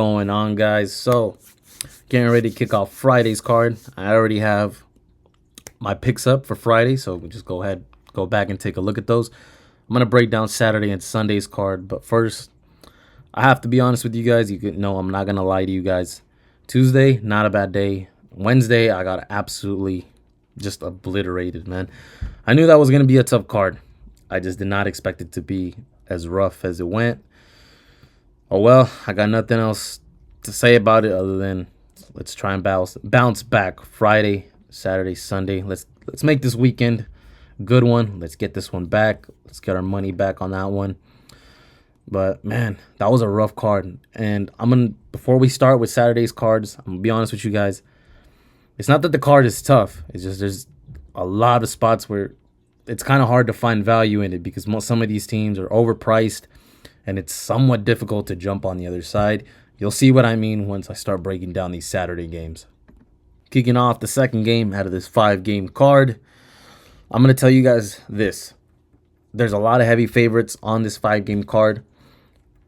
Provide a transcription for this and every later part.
Going on, guys? So, getting ready to kick off Friday's card. I already have my picks up for Friday, so we just go back and take a look at those. I'm gonna break down Saturday and Sunday's card, but first, I have to be honest with you guys. You know, I'm not gonna lie to you guys. Tuesday, not a bad day. Wednesday, I got absolutely just obliterated, man. I knew that was gonna be a tough card. I just did not expect it to be as rough as it went. Oh well, I got nothing else to say about it other than let's try and bounce back Friday, Saturday, Sunday. Let's make this weekend a good one. Let's get this one back. Let's get our money back on that one. But man, that was a rough card. And before we start with Saturday's cards, I'm gonna be honest with you guys. It's not that the card is tough. It's just there's a lot of spots where it's kind of hard to find value in it because some of these teams are overpriced and it's somewhat difficult to jump on the other side. You'll see what I mean once I start breaking down these Saturday games. Kicking off the second game out of this 5-game card, I'm going to tell you guys this. There's a lot of heavy favorites on this 5-game card,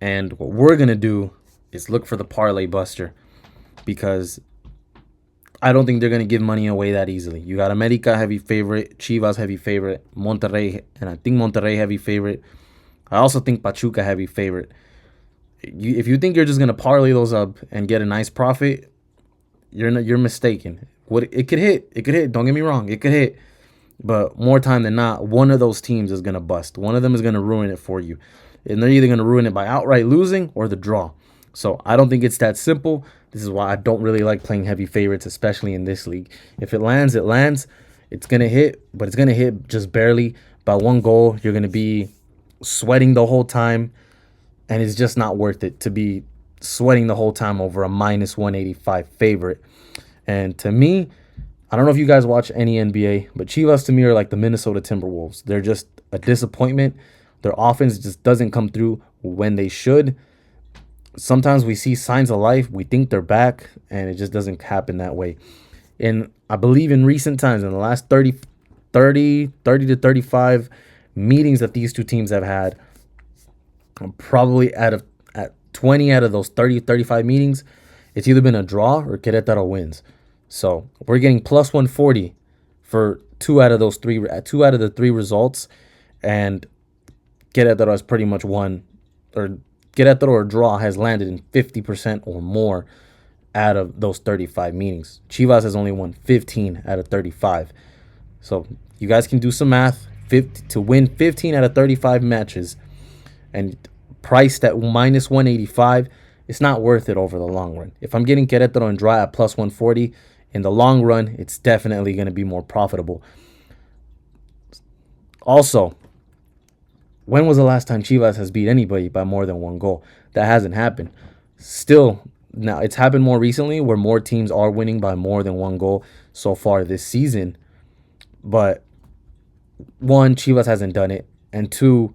and what we're going to do is look for the parlay buster because I don't think they're going to give money away that easily. You got America heavy favorite, Chivas heavy favorite, Monterrey, and I think Monterrey heavy favorite. I also think Pachuca heavy favorite. If you think you're just gonna parlay those up and get a nice profit, you're mistaken. It could hit. It could hit. Don't get me wrong. It could hit. But more time than not, one of those teams is gonna bust. One of them is gonna ruin it for you, and they're either gonna ruin it by outright losing or the draw. So I don't think it's that simple. This is why I don't really like playing heavy favorites, especially in this league. If it lands, it lands. It's gonna hit, but it's gonna hit just barely by one goal. You're gonna be sweating the whole time, and it's just not worth it to be sweating the whole time over a minus 185 favorite. And to me, I don't know if you guys watch any NBA, but Chivas to me are like the Minnesota Timberwolves. They're just a disappointment. Their offense just doesn't come through when they should. Sometimes we see signs of life, we think they're back, and it just doesn't happen that way. And I believe in recent times, in the last 30 to 35 meetings that these two teams have had, probably at 20 out of those 35 meetings, it's either been a draw or Queretaro wins. So we're getting plus 140 for two out of the three results, and Queretaro has pretty much won, or Queretaro or draw has landed in 50% or more out of those 35 meetings. Chivas has only won 15 out of 35. So you guys can do some math. To win 15 out of 35 matches and priced at minus 185, it's not worth it over the long run. If I'm getting Querétaro and draw at plus 140, in the long run, it's definitely going to be more profitable. Also, when was the last time Chivas has beat anybody by more than one goal? That hasn't happened. Still, now it's happened more recently where more teams are winning by more than one goal so far this season. But one, Chivas hasn't done it, and two,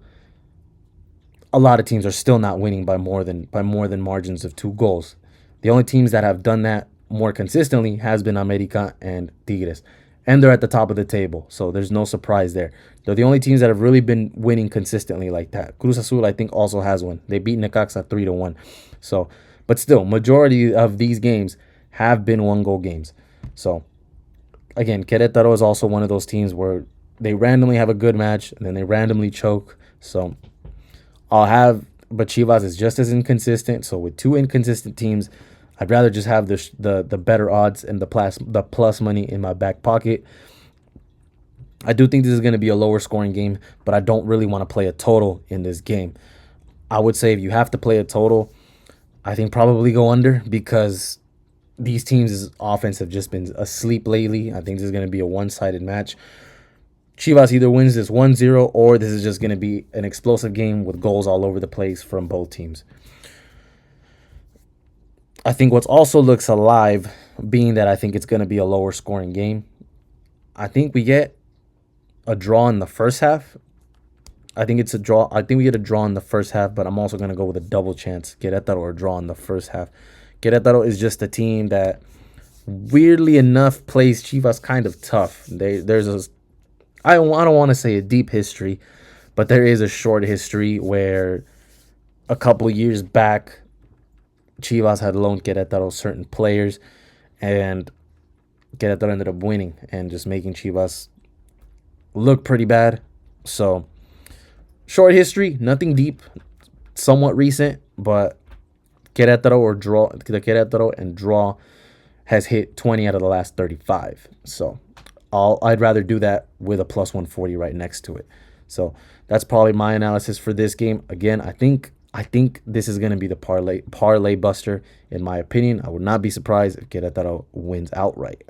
a lot of teams are still not winning by more than margins of 2 goals. The only teams that have done that more consistently has been America and Tigres, and they're at the top of the table, so there's no surprise there. They're the only teams that have really been winning consistently like that. Cruz Azul, I think, also has one. They beat Necaxa 3-1. So, but still, majority of these games have been 1-goal games. So, again, Querétaro is also one of those teams where they randomly have a good match and then they randomly choke. So but Chivas is just as inconsistent. So with two inconsistent teams, I'd rather just have the better odds and the plus money in my back pocket. I do think this is going to be a lower scoring game, but I don't really want to play a total in this game. I would say if you have to play a total, I think probably go under because these teams' offense have just been asleep lately. I think this is going to be a one-sided match. Chivas either wins this 1-0 or this is just going to be an explosive game with goals all over the place from both teams. I think what's also looks alive, being that I think it's going to be a lower scoring game, I think we get a draw in the first half. I think it's a draw. I think we get a draw in the first half, but I'm also going to go with a double chance. Querétaro or draw in the first half. Querétaro is just a team that, weirdly enough, plays Chivas kind of tough. I don't want to say a deep history, but there is a short history where a couple years back, Chivas had loaned Queretaro certain players, and Queretaro ended up winning and just making Chivas look pretty bad. So, short history, nothing deep, somewhat recent, but Querétaro or draw the Querétaro and draw has hit 20 out of the last 35. So I'd rather do that with a plus 140 right next to it. So that's probably my analysis for this game. Again, I think this is going to be the parlay buster in my opinion. I would not be surprised if Querétaro wins outright.